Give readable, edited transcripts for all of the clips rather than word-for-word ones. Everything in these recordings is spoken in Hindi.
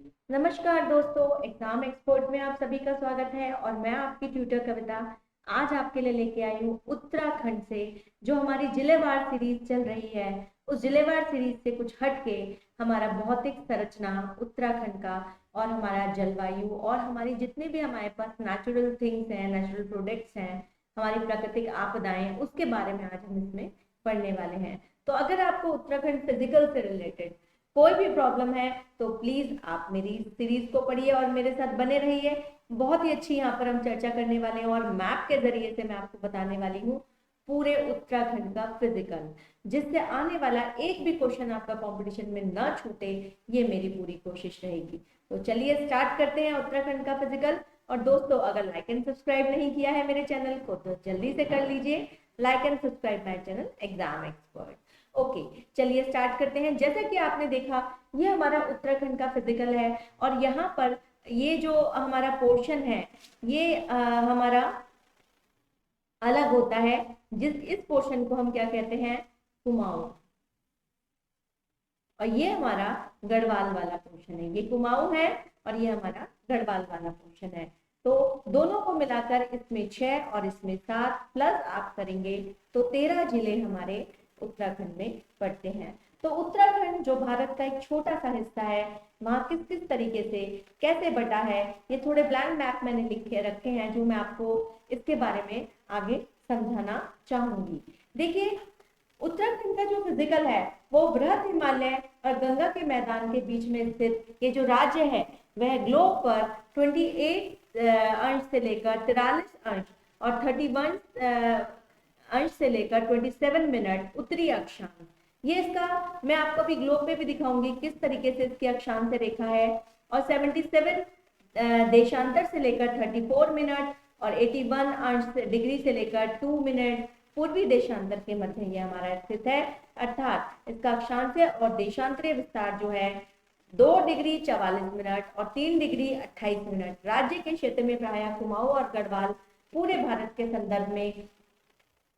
नमस्कार दोस्तों, एग्जाम एक्सपर्ट में आप सभी का स्वागत है। और मैं आपकी ट्यूटर कविता आज आपके लिए लेके आई हूँ उत्तराखंड से। जो हमारी जिलेवार सीरीज चल रही है, उस जिलेवार सीरीज से कुछ हटके हमारा भौतिक संरचना उत्तराखंड का और हमारा जलवायु और हमारी जितने भी हमारे पास नेचुरल थिंग्स हैं, नेचुरल प्रोडक्ट्स हैं, हमारी प्राकृतिक आपदाएं, उसके बारे में आज हम इसमें पढ़ने वाले हैं। तो अगर आपको उत्तराखंड फिजिकल से रिलेटेड कोई भी प्रॉब्लम है तो प्लीज आप मेरी सीरीज को पढ़िए और मेरे साथ बने रहिए। बहुत ही अच्छी यहाँ पर हम चर्चा करने वाले हैं और मैप के जरिए से मैं आपको बताने वाली हूँ पूरे उत्तराखंड का फिजिकल, जिससे आने वाला एक भी क्वेश्चन आपका कंपटीशन में ना छूटे, ये मेरी पूरी कोशिश रहेगी। तो चलिए स्टार्ट करते हैं उत्तराखंड का फिजिकल। और दोस्तों, अगर लाइक एंड सब्सक्राइब नहीं किया है मेरे चैनल को तो जल्दी से कर लीजिए। Like and subscribe my channel exam expert. Okay, चलिए स्टार्ट करते हैं। जैसा कि आपने देखा, ये हमारा उत्तराखंड का फिजिकल है और यहाँ पर ये जो हमारा पोर्शन है, ये हमारा अलग होता है। इस पोर्शन को हम क्या कहते हैं? कुमाऊं। और ये हमारा गढ़वाल वाला पोर्शन है। ये कुमाऊं है और ये हमारा गढ़वाल वाला पोर्शन है। तो दोनों को मिलाकर इसमें 6 और इसमें 7 प्लस आप करेंगे तो 13 जिले हमारे उत्तराखंड में पड़ते हैं। तो उत्तराखंड जो भारत का एक छोटा सा हिस्सा है, वहाँ किस किस तरीके से कैसे बटा है, ये थोड़े ब्लैंक मैप मैंने लिखे रखे हैं जो मैं आपको इसके बारे में आगे समझाना चाहूंगी। देखिए, उत्तराखंड का जो फिजिकल है वो बृहद हिमालय और गंगा के मैदान के बीच में स्थित ये जो राज्य है, वह ग्लोब पर 28 अंश से लेकर 43 अंश और 31 अंश से लेकर 27 मिनट उत्तरी अक्षांश। ये इसका मैं आपको अभी ग्लोब पे भी दिखाऊंगी किस तरीके से इसकी अक्षांश रेखा है। और 77 देशांतर से लेकर 34 मिनट और 81 अंश डिग्री से लेकर 2 मिनट पूर्वी देशांतर के मध्य ये हमारा स्थित है। अर्थात इसका अक्षांश और देशांतरीय विस्तार जो है 2 डिग्री 44 मिनट और 3 डिग्री 28 मिनट। राज्य के क्षेत्र में प्रायः कुमाऊं और गढ़वाल पूरे भारत के संदर्भ में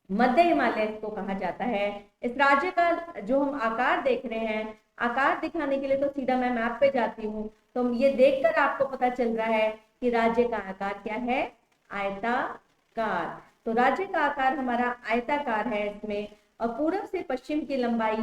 मध्य हिमालय को कहा जाता है। इस राज्य का जो हम आकार देख रहे हैं, आकार दिखाने के लिए तो सीधा मैं मैप पे जाती हूँ, तो ये देखकर आपको पता चल रहा है कि राज्य का आकार क्या है? आयताकार। तो राज्य का आकार हमारा आयताकार है इसमें। और पूर्व से पश्चिम की लंबाई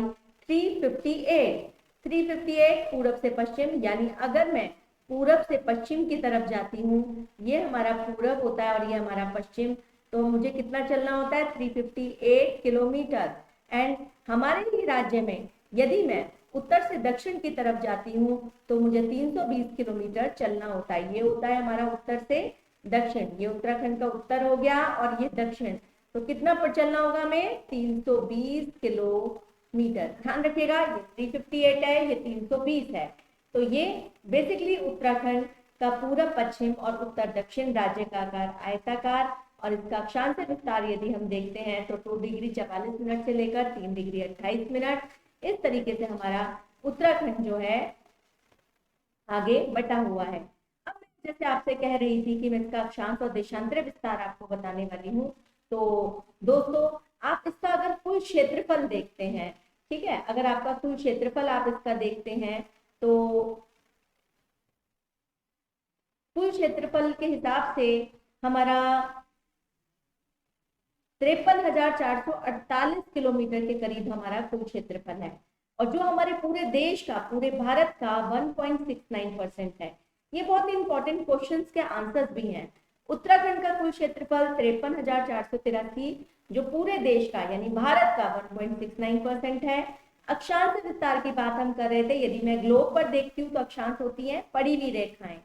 358 पूर्व से पश्चिम, यानी अगर मैं पूरब से पश्चिम की तरफ जाती हूँ, ये हमारा पूरब होता है और ये हमारा पश्चिम, तो मुझे कितना चलना होता है? 358 किलोमीटर। एंड हमारे ही राज्य में यदि मैं उत्तर से दक्षिण की तरफ जाती हूँ तो मुझे 320 किलोमीटर चलना होता है। ये होता है हमारा उत्तर से दक्षिण। ये उत्तराखंड का उत्तर हो गया और ये दक्षिण। तो कितना पर चलना होगा हमें? 320 किलोमीटर। ध्यान रखिएगा, ये 358 है, ये 320 है। तो ये बेसिकली उत्तराखंड का पूरा पश्चिम और उत्तर दक्षिण राज्य का आकार आयताकार। और इसका अक्षांश विस्तार यदि हम देखते हैं तो 2 डिग्री 44 मिनट से लेकर 3 डिग्री 28 मिनट। इस तरीके से हमारा उत्तराखंड जो है आगे बटा हुआ है। अब मैं जैसे आपसे कह रही थी कि मैं इसका अक्षांश और देशांतरीय विस्तार आपको बताने वाली हूँ। तो दोस्तों, आप इसका अगर कुल क्षेत्रफल देखते हैं, ठीक है, अगर आपका कुल क्षेत्रफल आप इसका देखते हैं तो कुल क्षेत्रफल के हिसाब से हमारा 53,448 किलोमीटर के करीब हमारा कुल क्षेत्रफल है। और जो हमारे पूरे देश का, पूरे भारत का 1.69% है। ये बहुत ही इंपॉर्टेंट क्वेश्चंस के आंसर्स भी हैं। उत्तराखंड का कुल क्षेत्रफल 53,483, जो पूरे देश का यानी भारत का 1.69% है। अक्षांश विस्तार की बात हम कर रहे थे। यदि मैं ग्लोब पर देखती हूँ तो अक्षांश होती है पड़ी हुई रेखाएं,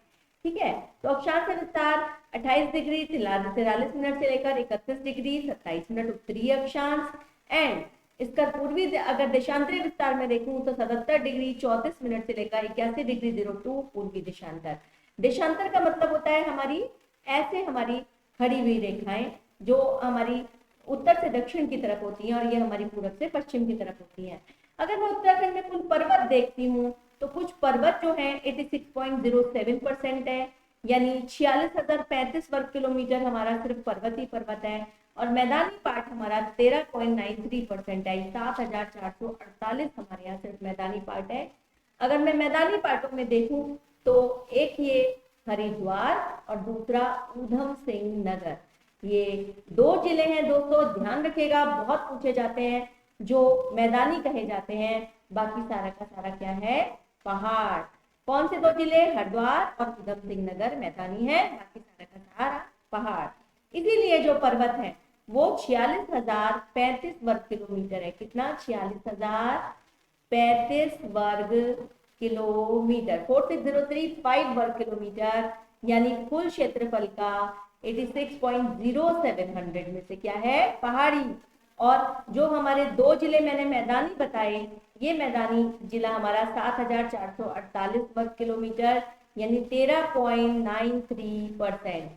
ठीक है। तो अक्षांश विस्तार 28 डिग्री 43 मिनट से लेकर 31 डिग्री 27 मिनट उत्तरी अक्षांश। एंड इसका पूर्वी अगर देशांतरीय विस्तार में देखूं तो 77 डिग्री 34 मिनट से लेकर 81 डिग्री 02 पूर्वी देशांतर। देशांतर का मतलब होता है हमारी ऐसे हमारी खड़ी हुई रेखाएं जो हमारी उत्तर से दक्षिण की तरफ होती हैं और ये हमारी पूरब से पश्चिम की तरफ होती हैं। अगर मैं उत्तराखंड में कुल पर्वत देखती हूँ तो कुछ पर्वत जो है 86.07% है, यानी 46,035 वर्ग किलोमीटर हमारा सिर्फ पर्वत ही पर्वत है। और मैदानी पार्ट हमारा 13.93% है। 7,448 हमारे यहाँ सिर्फ मैदानी पार्ट है। अगर मैं मैदानी पार्टों में देखूं तो एक ये हरिद्वार और दूसरा ऊधम सिंह नगर, ये 2 जिले हैं दोस्तों, ध्यान रखिएगा, बहुत पूछे जाते हैं, जो मैदानी कहे जाते हैं, बाकी सारा का सारा क्या है, पहाड़। कौन से 2 जिले, हरिद्वार और ऊधम सिंह नगर मैदानी है, बाकी सारा का सारा पहाड़। इसीलिए जो पर्वत है वो 46,035 वर्ग किलोमीटर है। कितना, 46,035 वर्ग किलोमीटर, 46,035 वर्ग किलोमीटर, यानी कुल क्षेत्रफल का 86.07 में से क्या है, पहाड़ी। और जो हमारे 2 जिले मैंने मैदानी बताए, ये मैदानी जिला हमारा 7,448 वर्ग किलोमीटर, यानी 13.93%,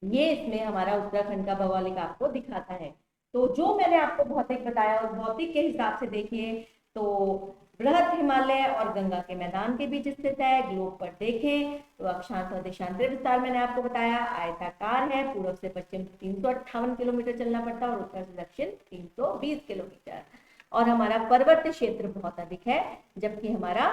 ये इसमें हमारा उत्तराखंड का भौगोलिक आपको दिखाता है। तो जो मैंने आपको भौतिक बताया, और भौतिक के हिसाब से देखिए तो बृहद हिमालय और गंगा के मैदान के बीच स्थित है। ग्लोब पर देखें तो अक्षांश और देशांतर विस्तार मैंने आपको बताया आयताकार है, पूर्व से पश्चिम 358 किलोमीटर चलना पड़ता है और उत्तर से दक्षिण 320 किलोमीटर। और हमारा पर्वत क्षेत्र बहुत अधिक है, जबकि हमारा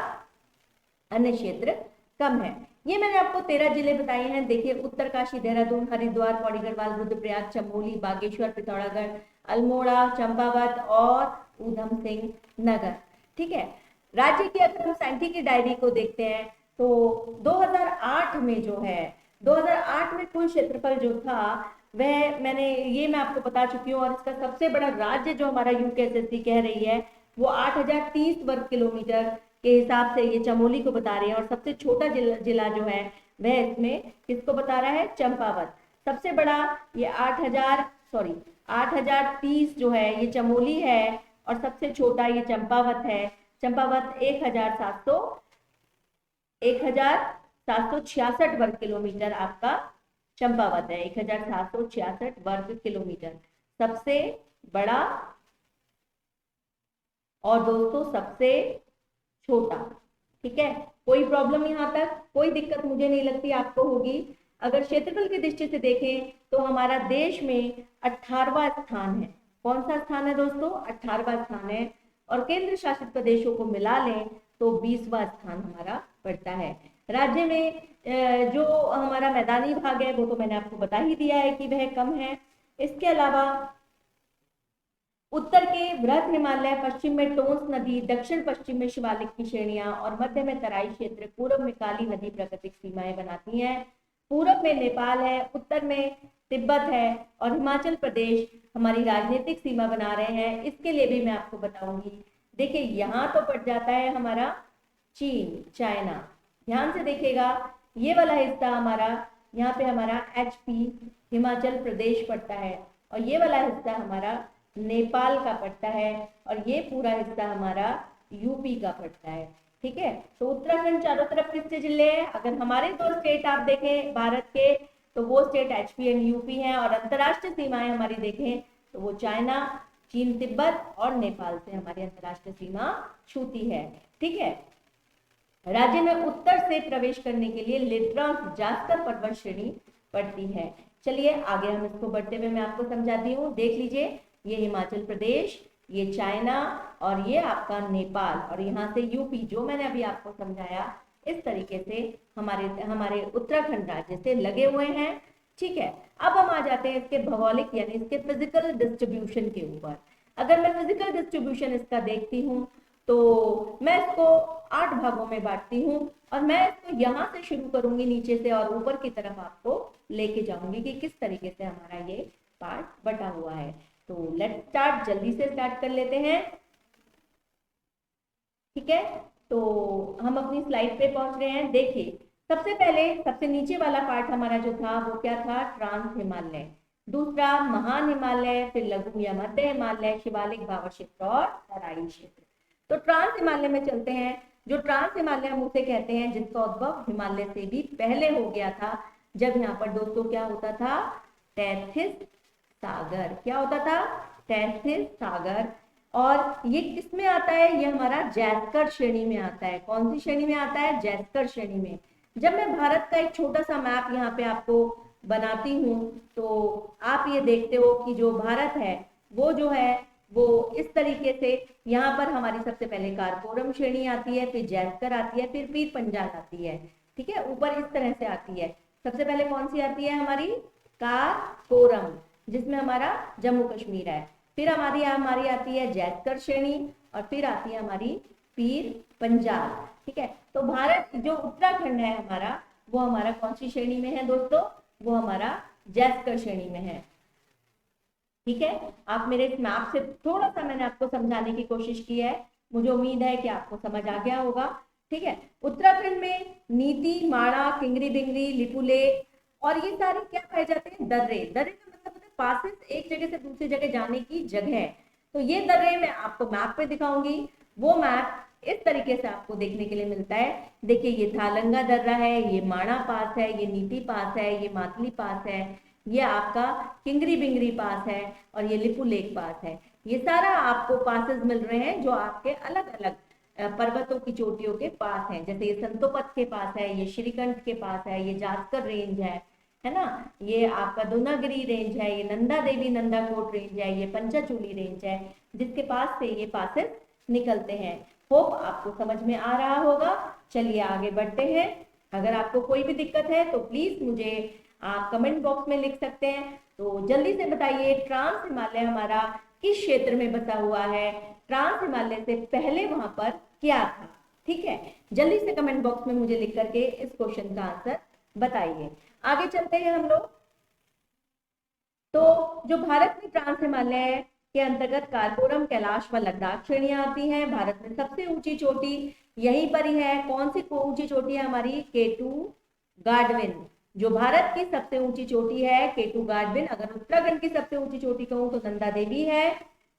अन्य क्षेत्र कम है। ये मैंने आपको 13 जिले बताए हैं। देखिए, उत्तरकाशी, देहरादून, हरिद्वार, पौड़ी गढ़वाल, रुद्रप्रयाग, चमोली, बागेश्वर, पिथौरागढ़, अल्मोड़ा, चंपावत और ऊधम सिंह नगर। ठीक है। राज्य की अगर हम सांख्यिकी डायरी को देखते हैं तो 2008 में जो है, 2008 में कुल क्षेत्रफल जो था वह मैं आपको बता चुकी हूँ। और इसका सबसे बड़ा राज्य जो हमारा यूकेएसएससी कह रही है वो 8,030 वर्ग किलोमीटर के हिसाब से ये चमोली को बता रही है। और सबसे छोटा जिला जो है वह इसमें किसको बता रहा है, चंपावत। सबसे बड़ा ये 8,030 जो है ये चमोली है, और सबसे छोटा ये चंपावत है। चंपावत 1,766 वर्ग किलोमीटर आपका चंपावत है, 1,766 वर्ग किलोमीटर सबसे बड़ा और दोस्तों सबसे छोटा। ठीक है, कोई प्रॉब्लम यहाँ तक, कोई दिक्कत मुझे नहीं लगती आपको होगी। अगर क्षेत्रफल की दृष्टि से देखें तो हमारा देश में 18वां स्थान है। कौन सा स्थान है दोस्तों, 18वां स्थान है। और केंद्र शासित प्रदेशों को मिला लें तो 20वां स्थान हमारा पड़ता है। राज्य में जो हमारा मैदानी भाग है वो तो मैंने आपको बता ही दिया है कि वह कम है। इसके अलावा उत्तर के बृहद हिमालय, पश्चिम में टोंस नदी, दक्षिण पश्चिम में शिवालिक की श्रेणियां और मध्य में तराई क्षेत्र, पूर्व में काली नदी प्राकृतिक सीमाएं बनाती हैं। पूर्व में नेपाल है, उत्तर में तिब्बत है और हिमाचल प्रदेश हमारी राजनीतिक सीमा बना रहे हैं। इसके लिए भी मैं आपको बताऊंगी। देखिए, यहाँ तो पड़ जाता है हमारा चीन, चाइना। ध्यान से देखिएगा, ये वाला हिस्सा हमारा, यहाँ पे हमारा एचपी हिमाचल प्रदेश पड़ता है, और ये वाला हिस्सा हमारा नेपाल का पड़ता है, और ये पूरा हिस्सा हमारा यूपी का पड़ता है। ठीक है, तो उत्तराखंड चारों तरफ किससे जिले हैं। अगर हमारे 2 स्टेट आप देखें भारत के, तो वो स्टेट एचपी एंड यूपी हैं। और अंतरराष्ट्रीय सीमाएं हमारी देखें तो वो चाइना, चीन, तिब्बत और नेपाल से हमारी अंतरराष्ट्रीय सीमा छूती है। ठीक है, राज्य में उत्तर से प्रवेश करने के लिए लिट्रॉस जास्कर पर्वत श्रेणी पड़ती है। चलिए आगे हम इसको बढ़ते हुए मैं आपको समझाती हूँ। देख लीजिए, ये हिमाचल प्रदेश, ये चाइना और ये आपका नेपाल, और यहाँ से यूपी, जो मैंने अभी आपको समझाया इस तरीके से हमारे उत्तराखंड राज्य से लगे हुए हैं। ठीक है, अब हम आ जाते हैं इसके भौगोलिक यानी इसके फिजिकल डिस्ट्रीब्यूशन के ऊपर। अगर मैं फिजिकल डिस्ट्रीब्यूशन इसका देखती हूँ तो मैं इसको 8 भागों में बांटती हूँ, और मैं इसको यहाँ से शुरू करूंगी नीचे से और ऊपर की तरफ आपको लेके जाऊंगी कि किस तरीके से हमारा ये पार्ट बटा हुआ है। तो लेट्स स्टार्ट, जल्दी से स्टार्ट कर लेते हैं। ठीक है, तो हम अपनी स्लाइड पे पहुंच रहे हैं। देखिए, सबसे पहले सबसे नीचे वाला पार्ट हमारा जो था वो क्या था, ट्रांस हिमालय। दूसरा महान हिमालय, फिर लघु या मध्य हिमालय, शिवालिक भावर क्षेत्र और तराई क्षेत्र। तो ट्रांस हिमालय में चलते हैं। जो ट्रांस हिमालय हम उसे कहते हैं जिसका उद्भव हिमालय से भी पहले हो गया था, जब यहाँ पर दोस्तों क्या होता था, टेथिस सागर। क्या होता था, टेथिस सागर। और ये किसमें आता है, ये हमारा जैस्कर श्रेणी में आता है। कौन सी श्रेणी में आता है, जैस्कर श्रेणी में। जब मैं भारत का एक छोटा सा मैप यहाँ पे आपको बनाती हूँ तो आप ये देखते हो कि जो भारत है वो जो है वो इस तरीके से यहाँ पर हमारी सबसे पहले कारकोरम श्रेणी आती है, फिर जैस्कर आती है, फिर पीर पंजाल आती है। ठीक है, ऊपर इस तरह से आती है। सबसे पहले कौन सी आती है हमारी? कारकोरम, जिसमें हमारा जम्मू कश्मीर है। फिर हमारी आती है जैस्कर श्रेणी, और फिर आती है हमारी पीर पंजाल। ठीक है, तो भारत जो उत्तराखंड है हमारा, वो हमारा कौन सी श्रेणी में है दोस्तों? वो हमारा जैस्कर श्रेणी में है। ठीक है, आप मेरे इस मैप से थोड़ा सा मैंने आपको समझाने की कोशिश की है, मुझे उम्मीद है कि आपको समझ आ गया होगा। ठीक है, उत्तराखंड में नीति, माणा, किंगरी बिंगरी, लिपुलेख और ये सारे क्या पाए जाते हैं? दर्रे। दर्रे का मतलब होता है पासेस, एक जगह से दूसरी जगह जाने की जगह। तो ये दर्रे मैं आपको मैप पे दिखाऊंगी। वो मैप इस तरीके से आपको देखने के लिए मिलता है। देखिए, ये थालंगा दर्रा है, ये माणा पास है, ये नीति पास है, ये मातली पास है, ये आपका किंगरी बिंगरी पास है, और ये लिपुलेख पास है। ये सारा आपको पासेस मिल रहे हैं जो आपके अलग अलग पर्वतों की चोटियों के पास हैं। जैसे ये संतोपत के पास है, ये श्रीकंठ के पास है, ये जास्कर रेंज है ना, ये आपका दोनागिरी रेंज है, ये नंदा देवी नंदाकोट रेंज है, ये पंचाचूली रेंज है, जिसके पास से ये पासेस निकलते हैं। होप आपको समझ में आ रहा होगा। चलिए आगे बढ़ते हैं। अगर आपको कोई भी दिक्कत है तो प्लीज मुझे आप कमेंट बॉक्स में लिख सकते हैं। तो जल्दी से बताइए, ट्रांस हिमालय हमारा किस क्षेत्र में बसा हुआ है? ट्रांस हिमालय से पहले वहां पर क्या था? ठीक है, जल्दी से कमेंट बॉक्स में मुझे लिख करके इस क्वेश्चन का आंसर बताइए। आगे चलते हैं हम लोग। तो जो भारत में ट्रांस हिमालय के अंतर्गत कारकोरम, कैलाश व लद्दाख श्रेणियां आती हैं। भारत में सबसे ऊंची चोटी यहीं पर ही है। कौन सी ऊंची चोटी है हमारी? केटू गाडविन। जो भारत की सबसे ऊंची चोटी है केटू गाडविन। अगर उत्तराखंड की सबसे ऊंची चोटी कहूं तो नंदा देवी है।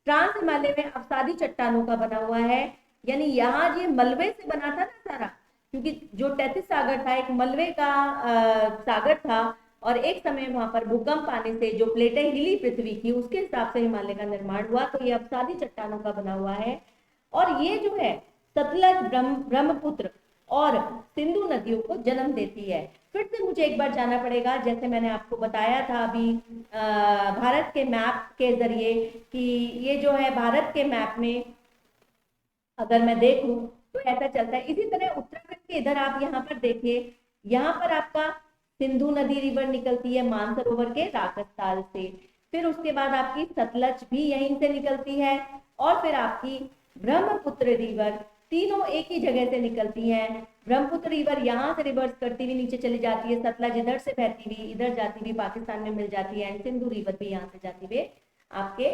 ट्रांस हिमालय में अवसादी चट्टानों का बना हुआ है, यानी यहाँ ये मलबे से बना था ना सारा, क्योंकि जो तैतीस सागर था एक मलबे का सागर था, और एक समय वहां पर भूकंप आने से जो प्लेटें हिली पृथ्वी की, उसके हिसाब से हिमालय का निर्माण हुआ। तो ये अवसादी चट्टानों का बना हुआ है, और ये जो है सतलज, ब्रह्मपुत्र और सिंधु नदियों को जन्म देती है। फिर से मुझे एक बार जाना पड़ेगा, जैसे मैंने आपको बताया था अभी भारत के मैप के जरिए, कि ये जो है भारत के मैप में अगर मैं देखूं तो ऐसा चलता है। इसी तरह उत्तराखंड के इधर आप यहाँ पर देखिए, यहाँ पर आपका सिंधु नदी रिवर निकलती है मानसरोवर के राकसताल से। फिर उसके बाद आपकी सतलज भी यहीं से निकलती है, और फिर आपकी ब्रह्मपुत्र रिवर, तीनों एक ही जगह से निकलती हैं। ब्रह्मपुत्र रिवर यहाँ से रिवर्स करती हुई नीचे चली जाती है, सतलज इधर से बहती हुई इधर जाती हुई पाकिस्तान में मिल जाती है, एंड सिंधु रिवर भी यहाँ से जाती हुई आपके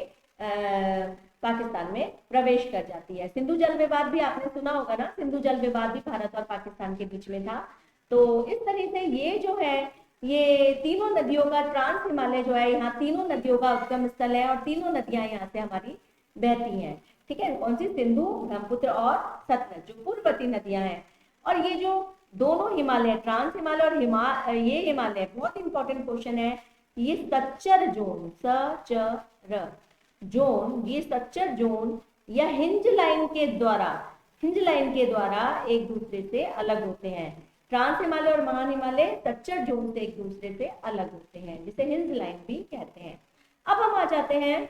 पाकिस्तान में प्रवेश कर जाती है। सिंधु जल विवाद भी आपने सुना होगा ना, सिंधु जल विवाद भी भारत और पाकिस्तान के बीच में था। तो इस तरह से ये जो है, ये तीनों नदियों का ट्रांस हिमालय जो है, यहाँ तीनों नदियों का उद्गम स्थल है, और तीनों नदियां यहाँ से हमारी बहती हैं। ठीक है, कौन सी? सिंधु, ब्रह्मपुत्र और सतलज, जो पूर्ववर्ती नदियां हैं। और ये जो दोनों हिमालय, ट्रांस हिमालय और ये हिमालय, बहुत इंपॉर्टेंट क्वेश्चन है। ये सच्चर जोन, सचर जोन, ये सच्चर जोन या हिंज लाइन के द्वारा एक दूसरे से अलग होते हैं। ट्रांस हिमालय और महान हिमालय सच्चर जोन से एक दूसरे से अलग होते हैं, जिसे हिंज लाइन भी कहते हैं। अब हम आ जाते हैं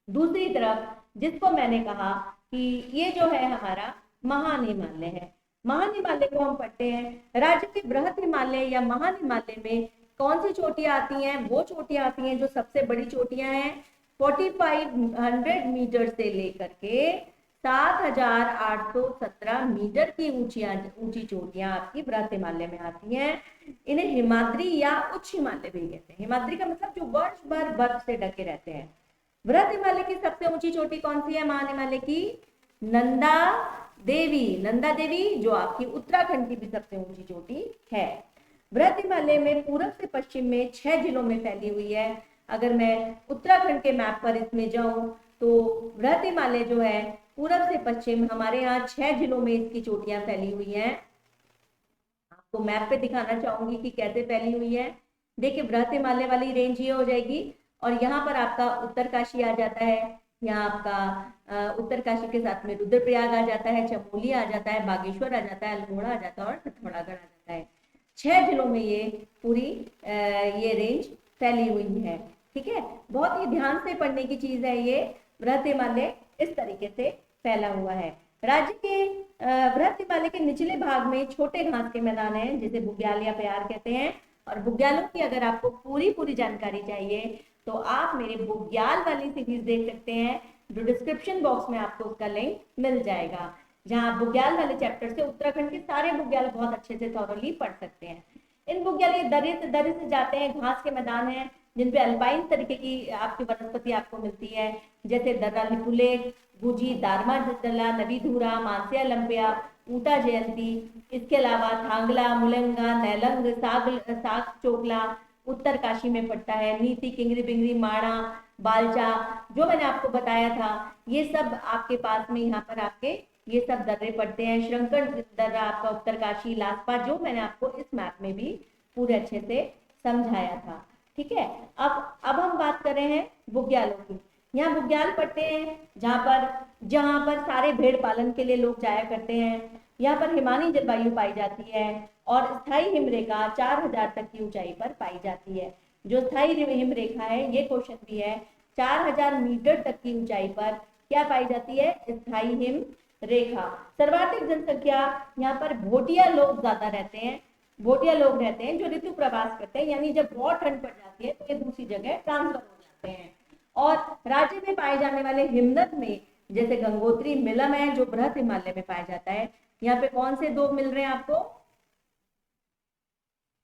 दूसरी तरफ, जिसको मैंने कहा कि ये जो है हमारा महान हिमालय है। महान हिमालय को हम पढ़ते हैं। राज्य के बृहद हिमालय या महान हिमालय में कौन सी चोटियां आती हैं? वो चोटियां आती हैं जो सबसे बड़ी चोटियां हैं। 4500 मीटर से लेकर के 7817 मीटर की ऊंची चोटियां आपकी बृहद हिमालय में आती हैं। इन्हें हिमाद्री या उच्च हिमालय भी कहते हैं। हिमाद्री का मतलब जो वर्ष भर बर्फ से ढके रहते हैं। बृहद हिमालय की सबसे ऊंची चोटी कौन सी है? महान हिमालय की नंदा देवी। नंदा देवी जो आपकी उत्तराखंड की भी सबसे ऊंची चोटी है। बृहद हिमालय में पूर्व से पश्चिम में 6 जिलों में फैली हुई है। अगर मैं उत्तराखंड के मैप पर इसमें जाऊं तो बृहद हिमालय जो है पूर्व से पश्चिम हमारे यहाँ 6 जिलों में इसकी चोटियां फैली हुई हैं। आपको मैप पे दिखाना चाहूंगी कि कैसे फैली हुई है। देखिए, बृहद हिमालय वाली रेंज ये हो जाएगी, और यहाँ पर आपका उत्तरकाशी आ जाता है। यहाँ आपका उत्तरकाशी के साथ में रुद्रप्रयाग आ जाता है, चमोली आ जाता है, बागेश्वर आ जाता है, अल्मोड़ा आ जाता है, और पिथौरागढ़ आ जाता है। 6 जिलों में ये पूरी ये रेंज फैली हुई है। ठीक है, बहुत ही ध्यान से पढ़ने की चीज है ये। बृहद हिमालय इस तरीके से फैला हुआ है। राज्य के बृहद हिमालय के निचले भाग में छोटे घास के मैदान हैं जिसे बुग्याल या प्यार कहते हैं। और बुग्यालों की अगर आपको पूरी जानकारी चाहिए तो आप मेरे बुग्याल वाली सीरीज देख सकते हैं, जो डिस्क्रिप्शन बॉक्स में आपको उसका लिंक मिल जाएगा, जहां आप बुग्याल वाले चैप्टर से उत्तराखंड के सारे बुग्याल बहुत अच्छे से थॉरली पढ़ सकते हैं। इन बुग्याल ये दर्रे से जाते हैं, घास के मैदान हैं जिनपे अल्पाइन तरीके की आपकी वनस्पति आपको मिलती है, जैसे दर्रा लिपुलेख, गुजी, दारमा दला, नबी धूरा, मानसिया लंबिया, ऊटा जयंती। इसके अलावा थांगला, मुलंगा, नैलंग, साग चोकला उत्तर काशी में पड़ता है, नीति, किंगरी बिंगरी, माणा, बालचा, जो मैंने आपको बताया था, ये सब आपके पास में यहाँ पर आपके ये सब दर्रे पड़ते हैं। श्रंकण दर्रा आपका उत्तरकाशी, लासपा, जो मैंने आपको इस मैप में भी पूरे अच्छे से समझाया था। ठीक है, अब हम बात कर रहे हैं बुग्यालों की। यहाँ बुग्याल पड़ते हैं जहाँ पर सारे भेड़ पालन के लिए लोग जाया करते हैं। यहाँ पर हिमानी जलवायु पाई जाती है और स्थायी हिमरेखा 4000 तक की ऊंचाई पर पाई जाती है। जो स्थायी हिमरेखा है, ये क्वेश्चन भी है, 4000 मीटर तक की ऊंचाई पर क्या पाई जाती है? स्थायी हिम रेखा। सर्वाधिक जनसंख्या यहाँ पर भोटिया लोग ज्यादा रहते हैं। भोटिया लोग रहते हैं जो ऋतु प्रवास करते हैं, यानी जब बहुत ठंड पड़ जाती है तो ये दूसरी जगह ट्रांसफर हो जाते हैं। और राज्य में पाए जाने वाले हिमनद में जैसे गंगोत्री, मिलम है जो बृहद हिमालय में पाया जाता है। यहाँ पे कौन से दो मिल रहे हैं आपको?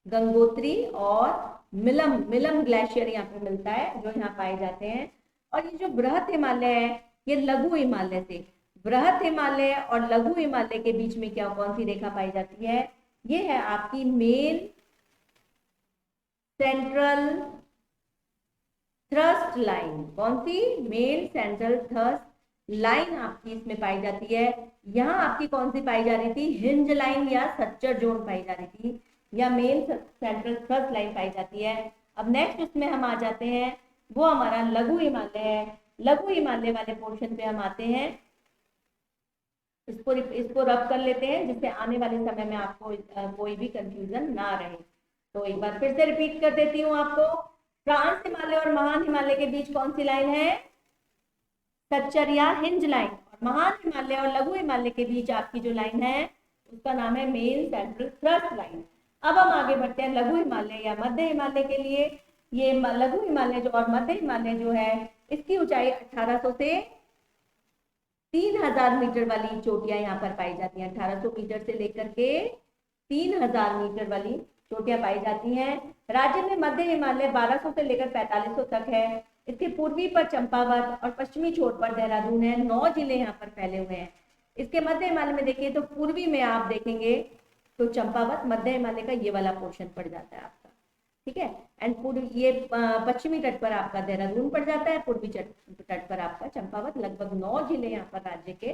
गंगोत्री और मिलम ग्लेशियर यहाँ पे मिलता है, जो यहाँ पाए जाते हैं। और ये जो बृहद हिमालय है, ये लघु हिमालय से, बृहद हिमालय और लघु हिमालय के बीच में क्या कौन सी रेखा पाई जाती है? ये है आपकी मेन सेंट्रल थ्रस्ट लाइन। कौन सी? मेन सेंट्रल थ्रस्ट लाइन आपकी इसमें पाई जाती है। यहाँ आपकी कौन सी पाई जा रही थी? हिंज लाइन या सच्चर जोन पाई जा रही थी, या मेन सेंट्रल थ्रस्ट लाइन पाई जाती है। अब नेक्स्ट उसमें हम आ जाते हैं, वो हमारा लघु हिमालय है। लघु हिमालय वाले पोर्शन पे हम आते हैं, इसको रब कर लेते हैं जिससे आने वाले समय में आपको कोई भी कंफ्यूजन ना रहे। तो एक बार फिर से रिपीट कर देती हूँ आपको, ट्रांस हिमालय और महान हिमालय के बीच कौन सी लाइन है? सच्चर या हिंज लाइन। और महान हिमालय और लघु हिमालय के बीच आपकी जो लाइन है उसका नाम है मेन सेंट्रल थ्रस्ट लाइन। अब हम आगे बढ़ते हैं लघु हिमालय या मध्य हिमालय के लिए। ये लघु हिमालय जो और मध्य हिमालय जो है, इसकी ऊंचाई 1800 से 3000 मीटर वाली चोटियां यहाँ पर पाई जाती हैं। 1800 मीटर से लेकर के 3000 मीटर वाली चोटियां पाई जाती हैं। राज्य में मध्य हिमालय 1200 से लेकर 4500 तक है। इसके पूर्वी पर चंपावत और पश्चिमी छोर पर देहरादून है। 9 जिले यहाँ पर फैले हुए हैं। इसके मध्य हिमालय में देखिए तो पूर्वी में आप देखेंगे तो चंपावत मध्य हिमालय का ये वाला पोर्शन पड़ जाता है आपका। ठीक है, एंड पूर्वी ये पश्चिमी तट पर आपका देहरादून पड़ जाता है, पूर्वी तट पर आपका चंपावत। लगभग 9 जिले यहाँ पर राज्य के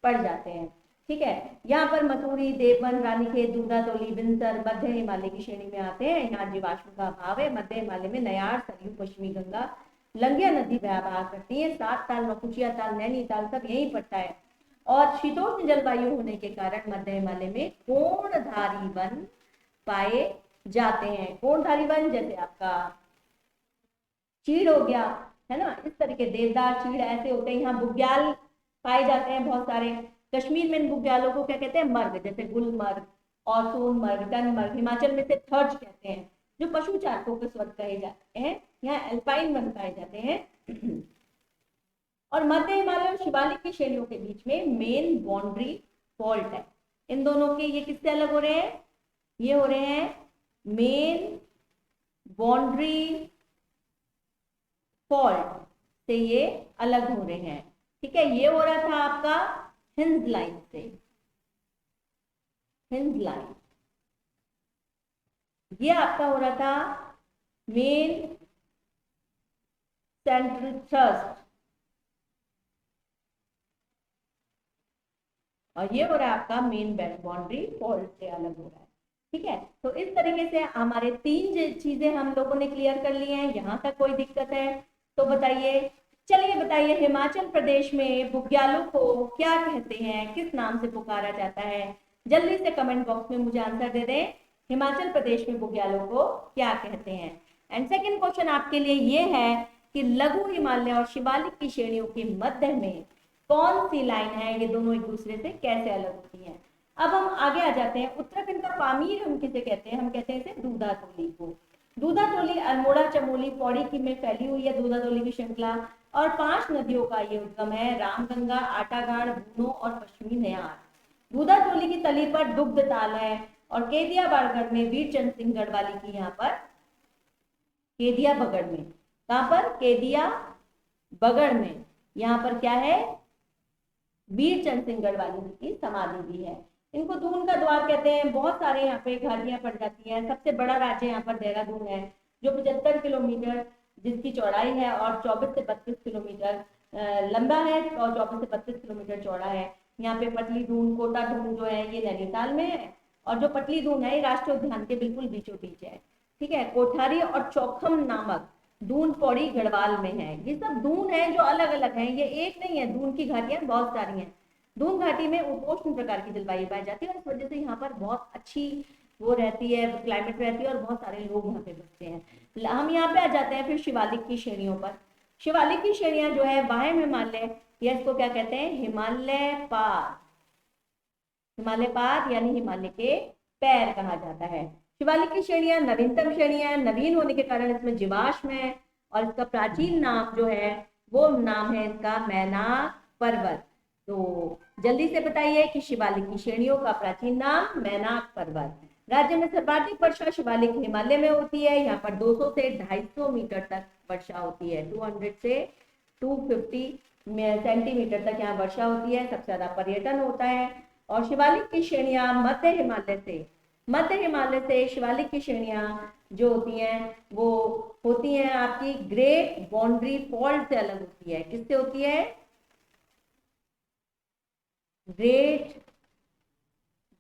पड़ जाते हैं। ठीक है, यहाँ पर मसूरी, देवबंद, रानीखेत, दूधा, तोली, बिनसर मध्य हिमालय की श्रेणी में आते हैं। यहाँ जीवाश्म का अभाव है। मध्य हिमालय में नयार, सरयू, पश्चिमी गंगा, लंगिया नदी बहा करती है। 7 ताल, नौकुचिया ताल, नैनीताल सब यहीं पड़ता है। और शीतोष्ण जलवायु होने के कारण मध्य हिमालय में कोणधारी वन पाए जाते हैं। कोणधारी वन जैसे आपका चीड़ हो गया, है ना, इस तरीके देवदार, चीड़ ऐसे होते हैं। यहाँ बुग्याल पाए जाते हैं बहुत सारे। कश्मीर में इन बुग्यालों को क्या कहते हैं? मर्ग, जैसे गुलमर्ग और सोनमर्ग, टनमर्ग। हिमाचल में से थर्च कहते हैं, जो पशु चारकों के स्वर्ग कहे जाते हैं। यहाँ एल्पाइन वन पाए जाते हैं। और मध्य हिमालय और शिवालिक की श्रेणियों के बीच में मेन बाउंड्री फॉल्ट है। इन दोनों के ये किससे अलग हो रहे हैं? ये हो रहे हैं मेन बाउंड्री फॉल्ट से ये अलग हो रहे हैं। ठीक है, ये हो रहा था आपका हिंज लाइन से। हिंज लाइन ये आपका हो रहा था मेन सेंट्रल थ्रस्ट, और ये हो रहा है आपका मेन बाउंड्री फॉल्ट से अलग हो रहा है। ठीक है, तो इस तरीके से हमारे 3 चीजें हम लोगों ने क्लियर कर ली हैं। यहाँ तक कोई दिक्कत है तो बताइए। चलिए बताइए, हिमाचल प्रदेश में बुग्यालों को क्या कहते हैं, किस नाम से पुकारा जाता है? जल्दी से कमेंट बॉक्स में मुझे आंसर दे दें, हिमाचल प्रदेश में बुग्यालों को क्या कहते हैं। एंड सेकेंड क्वेश्चन आपके लिए ये है कि लघु हिमालय और शिवालिक की श्रेणियों के मध्य में कौन सी लाइन है, ये दोनों एक दूसरे से कैसे अलग होती हैं। अब हम आगे आ जाते हैं। उत्तराखंड का पामीर हम किसे कहते हैं, हम कहते हैं इसे दूधा तोली को। दूधा तोली अल्मोड़ा, चमोली, पौड़ी की में फैली हुई है दूधा तोली की श्रृंखला, और 5 नदियों का ये उद्गम है, रामगंगा, आटागाड़, बूनो और पश्चिमी नयार। दूधा तोली की तली पर दुग्ध ताल है, और केदिया बाड़गढ़ में वीरचंद सिंह गढ़वाली की यहाँ पर केदिया बगड़ में, कहां पर, केदिया बगड़ में, यहाँ पर क्या है, वीरचंद सिंह गढ़वाली की समाधि भी है। इनको दून का द्वार कहते हैं। बहुत सारे यहाँ पे घाटियां पड़ जाती हैं। सबसे बड़ा राज्य यहाँ पर देहरादून है, जो 75 किलोमीटर जिसकी चौड़ाई है और 24 से 32 किलोमीटर लंबा है, और 24 से 32 किलोमीटर चौड़ा है। यहाँ पे पटली दून, कोटा दून जो है ये नैनीताल में है, और जो पटली दून है ये राष्ट्रीय उद्यान के बिल्कुल बीचों बीच है। ठीक है, कोठारी और चौखम नामक दून पौड़ी गढ़वाल में है। ये सब दून है जो अलग अलग हैं, ये एक नहीं है। दून की घाटियां बहुत सारी हैं। दून घाटी में उपोष्ण प्रकार की जलवायु पाई जाती है, और इस वजह से यहाँ पर बहुत अच्छी वो रहती है, क्लाइमेट रहती है, और बहुत सारे लोग यहाँ पे बसते हैं। हम यहाँ पे आ जाते हैं फिर शिवालिक की श्रेणियों पर। शिवालिक की श्रेणियां जो है वायम हिमालय, या इसको क्या कहते हैं, हिमालय पाद। हिमालय पाद यानी हिमालय के पैर कहा जाता है। शिवालिक की श्रेणियां नवीनतम श्रेणियां, नवीन होने के कारण इसमें जीवाश्म है, और इसका प्राचीन नाम जो है वो नाम है इसका मैनाक पर्वत। तो जल्दी से बताइए कि शिवालिक की श्रेणियों का प्राचीन नाम मैनाक पर्वत। राज्य में सर्वाधिक वर्षा शिवालिक हिमालय में होती है। यहाँ पर 200 से 250 मीटर तक वर्षा होती है, 200 से 250 सेंटीमीटर तक यहाँ वर्षा होती है। सबसे ज्यादा पर्यटन होता है। और शिवालिक की श्रेणियां मध्य हिमालय से शिवालिक की श्रेणियां जो होती हैं वो होती हैं आपकी ग्रेट बाउंड्री फॉल्ट से अलग होती है। किससे होती है, ग्रेट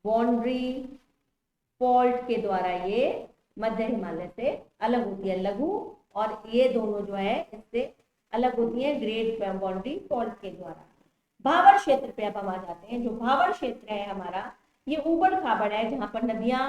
बाउंड्री फॉल्ट के द्वारा ये मध्य हिमालय से अलग होती है। लघु और ये दोनों जो है इससे अलग होती है ग्रेट बाउंड्री फॉल्ट के द्वारा। भावर क्षेत्र पे अब हम आ जाते हैं। जो भावर क्षेत्र है हमारा, ये ऊबड़ खाबड़ है, जहां पर नदियां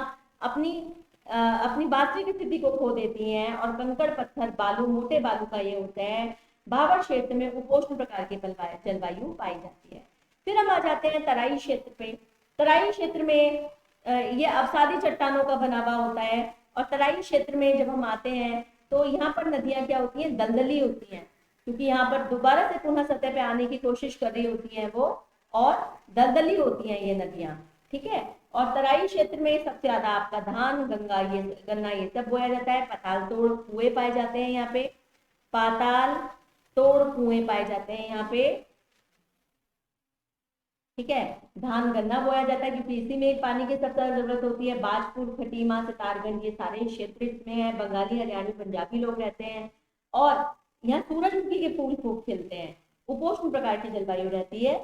अपनी वास्तविक स्थिति को खो देती हैं, और कंकड़ पत्थर बालू, मोटे बालू का ये होता है। भावर क्षेत्र में उपोष्ण प्रकार की जलवायु पाई जाती है। फिर हम आ जाते हैं तराई क्षेत्र पे। तराई क्षेत्र में ये अवसादी चट्टानों का बना हुआ होता है, और तराई क्षेत्र में जब हम आते हैं तो यहाँ पर नदियां क्या होती हैं, दलदली होती हैं, क्योंकि यहाँ पर दोबारा से पुनः सतह पे आने की कोशिश कर रही होती हैं वो, और दलदली होती हैं ये नदियां। ठीक है, और तराई क्षेत्र में सबसे ज्यादा आपका धान, गन्ना ये सब बोया जाता है। पाताल तोड़ कुएं पाए जाते हैं यहाँ पे, पाताल तोड़ कुएं पाए जाते हैं यहाँ पे। ठीक है, धान गन्ना बोया जाता है, क्योंकि इसी में पानी की सबसे ज्यादा जरूरत होती है। बाजपुर, खटीमा, सितारगंज ये सारे क्षेत्र इसमें है। बंगाली, हरियाणी, पंजाबी लोग रहते हैं, और यहाँ सूरजमुखी के फूल खूब खिलते हैं। उपोष्ण प्रकार की जलवायु रहती है।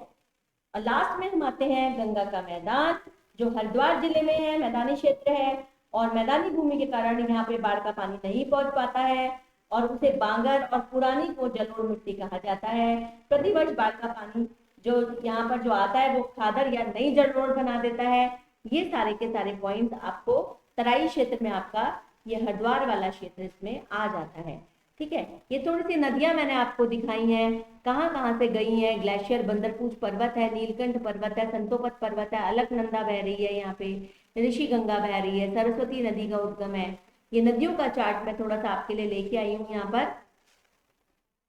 और लास्ट में हम आते हैं गंगा का मैदान, जो हरिद्वार जिले में है, मैदानी क्षेत्र है, और मैदानी भूमि के कारण यहाँ पे बाढ़ का पानी नहीं पहुंच पाता है, और उसे बांगर और पुरानी को जलोढ़ मिट्टी कहा जाता है। प्रतिवर्ष बाढ़ का पानी जो यहाँ पर जो आता है वो खादर या नई जलोढ़ बना देता है। ये सारे के सारे पॉइंट आपको तराई क्षेत्र में, आपका ये हरिद्वार वाला क्षेत्र इसमें आ जाता है। ठीक है, ये थोड़ी सी नदियां मैंने आपको दिखाई हैं, कहाँ से गई हैं। ग्लेशियर बंदरपूछ पर्वत है, नीलकंठ पर्वत है, संतोपत पर्वत है, अलकनंदा बह रही है, यहाँ पे ऋषि गंगा बह रही है, सरस्वती नदी का उद्गम है। ये नदियों का चार्ट मैं थोड़ा सा आपके लिए लेके आई हूँ यहाँ पर।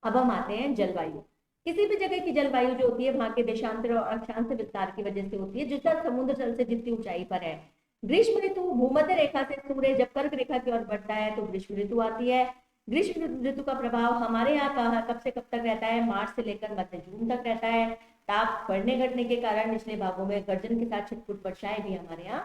अब हम आते हैं जलवायु। किसी भी जगह की जलवायु जो होती है वहां के देशांतर और अक्षांश विस्तार की वजह से होती है, जितना समुद्र तल से जितनी ऊंचाई पर है। ग्रीष्म ऋतु भूमध्य रेखा से सूर्य जब कर्क रेखा की ओर बढ़ता है तो ग्रीष्म ऋतु आती है। ग्रीष्म ऋतु का प्रभाव हमारे यहाँ कब से कब तक रहता है, मार्च से लेकर मध्य जून तक रहता है। ताप बढ़ने घटने के कारण निचले भागों में गर्जन के साथ छिटपुट वर्षाएं भी हमारे यहाँ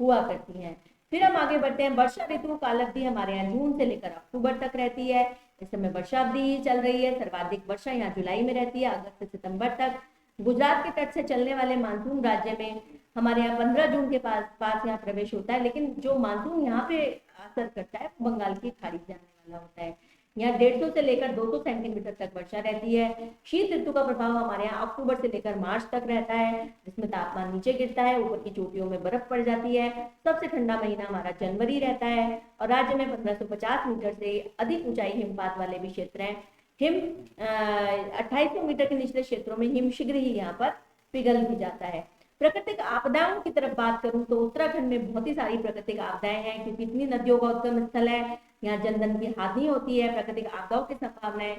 हुआ करती हैं। फिर हम आगे बढ़ते हैं। वर्षा ऋतु काल अवधि हमारे यहाँ जून से लेकर अक्टूबर तक रहती है। इस समय वर्षा अवधि चल रही है। सर्वाधिक वर्षा यहाँ जुलाई में रहती है, अगस्त से सितंबर तक। गुजरात के तट से चलने वाले मानसून राज्य में हमारे यहाँ 15 जून के पास यहाँ प्रवेश होता है, लेकिन जो मानसून यहाँ पे असर करता है वो बंगाल की खाड़ी जाने वाला होता है। यहाँ 150 से लेकर 200 सेंटीमीटर तक वर्षा रहती है। शीत ऋतु का प्रभाव हमारे यहाँ अक्टूबर से लेकर मार्च तक रहता है, जिसमें तापमान नीचे गिरता है, ऊपर की चोटियों में बर्फ पड़ जाती है। सबसे ठंडा महीना हमारा जनवरी रहता है, और राज्य में 1550 मीटर से अधिक ऊंचाई हिमपात वाले भी क्षेत्र हैं। हिम 2800 मीटर के निचले क्षेत्रों में हिम शीघ्र ही यहाँ पर पिघल भी जाता है। प्राकृतिक आपदाओं की तरफ बात करूं तो उत्तराखंड में बहुत ही सारी प्राकृतिक आपदाएं हैं, क्योंकि इतनी नदियों का उद्गम स्थल है, यहाँ जनधन की हानि होती है। प्राकृतिक आपदाओं की संभावनाएं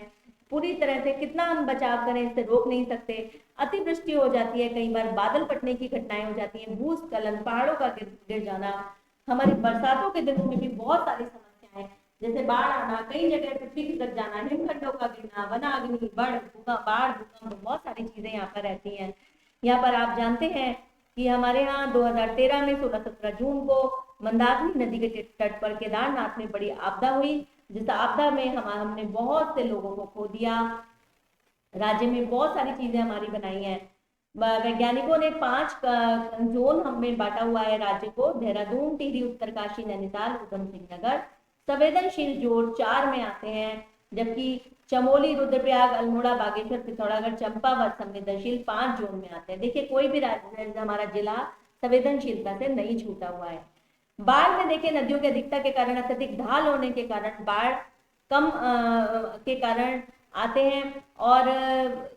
पूरी तरह से कितना हम बचाव करें इससे रोक नहीं सकते। अतिवृष्टि हो जाती है, कई बार बादल फटने की घटनाएं हो जाती हैं, भूस्खलन, पहाड़ों का गिर जाना, हमारी बरसातों के दिनों में भी बहुत सारी समस्याएं, जैसे बाढ़ आना, कई जगह पृथ्वी खिसक जाना, हिमखंडों का गिरना, वनाग्नि, बाढ़, भूकंप, बहुत सारी चीजें यहाँ पर रहती हैं। यहाँ पर आप जानते हैं कि हमारे यहाँ 2013 में 16-17 जून को मंदाकिनी नदी के तट पर केदारनाथ में बड़ी आपदा हुई, जिस आपदा में हमने बहुत से लोगों को खो दिया। राज्य में बहुत सारी चीजें हमारी बनाई हैं। वैज्ञानिकों ने 5 जोन हमें बांटा हुआ है राज्य को, देहरादून, टिहरी, उत्तरकाशी, नैनीताल, उधम सिंह नगर। संवेदनशील जोन 4 में आते हैं, जबकि चमोली, रुद्रप्रयाग, अल्मोड़ा, बागेश्वर, पिथौरागढ़, चंपावत संवेदनशील 5 जोन में आते हैं। देखिए कोई भी हमारा जिला संवेदनशीलता से नहीं छूटा हुआ है। बाढ़ में देखिए नदियों की अधिकता के कारण, अत्यधिक ढाल होने के कारण, बाढ़ कम के कारण आते हैं, और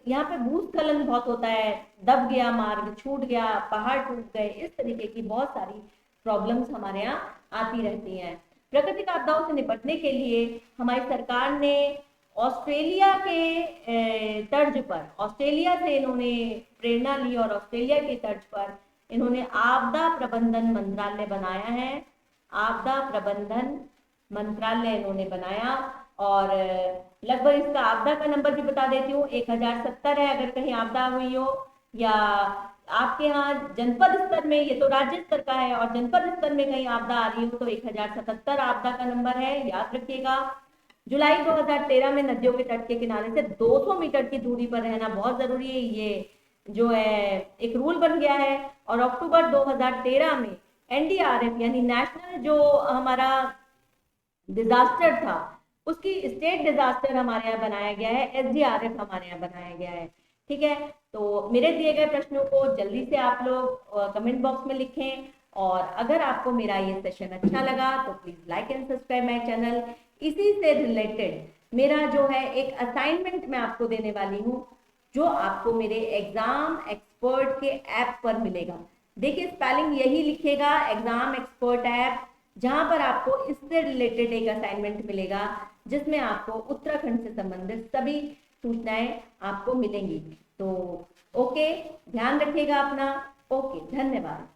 यहाँ पे भूस्खलन बहुत होता है, दब गया मार्ग, छूट गया, पहाड़ टूट गए, इस तरीके की बहुत सारी प्रॉब्लम्स हमारे यहाँ आती रहती हैं। प्राकृतिक आपदाओं से निपटने के लिए हमारी सरकार ने ऑस्ट्रेलिया के तर्ज पर, ऑस्ट्रेलिया से इन्होंने प्रेरणा ली और ऑस्ट्रेलिया के तर्ज पर इन्होंने आपदा प्रबंधन मंत्रालय बनाया है। आपदा प्रबंधन मंत्रालय इन्होंने बनाया, और लगभग इसका आपदा का नंबर भी बता देती हूँ, 1070 है। अगर कहीं आपदा हुई हो, या आपके यहाँ जनपद स्तर में, ये तो राज्य स्तर का है, और जनपद स्तर में कहीं आपदा आ रही हो तो 1077 आपदा का नंबर है, याद रखिएगा। जुलाई 2013 में नदियों के तट के किनारे से 200 मीटर की दूरी पर रहना बहुत जरूरी है, ये जो है एक रूल बन गया है। और अक्टूबर 2013 में एनडीआरएफ यानी नेशनल जो हमारा डिजास्टर था, उसकी स्टेट डिजास्टर हमारे यहाँ बनाया गया है, एसडीआरएफ हमारे यहाँ बनाया गया है। ठीक है, तो मेरे दिए गए प्रश्नों को जल्दी से आप लोग कमेंट बॉक्स में लिखें, और अगर आपको मेरा ये सेशन अच्छा लगा तो please like and subscribe my channel. इसी से रिलेटेड मेरा जो है एक असाइनमेंट मैं आपको देने वाली हूँ, जो आपको मेरे एग्जाम एक्सपर्ट के ऐप पर मिलेगा। देखिए स्पेलिंग यही लिखेगा, एग्जाम एक्सपर्ट ऐप, जहां पर आपको इससे रिलेटेड एक असाइनमेंट मिलेगा, जिसमें आपको उत्तराखंड से संबंधित सभी सूचनाएं आपको मिलेंगी। तो ओके, ध्यान रखिएगा अपना। ओके, धन्यवाद।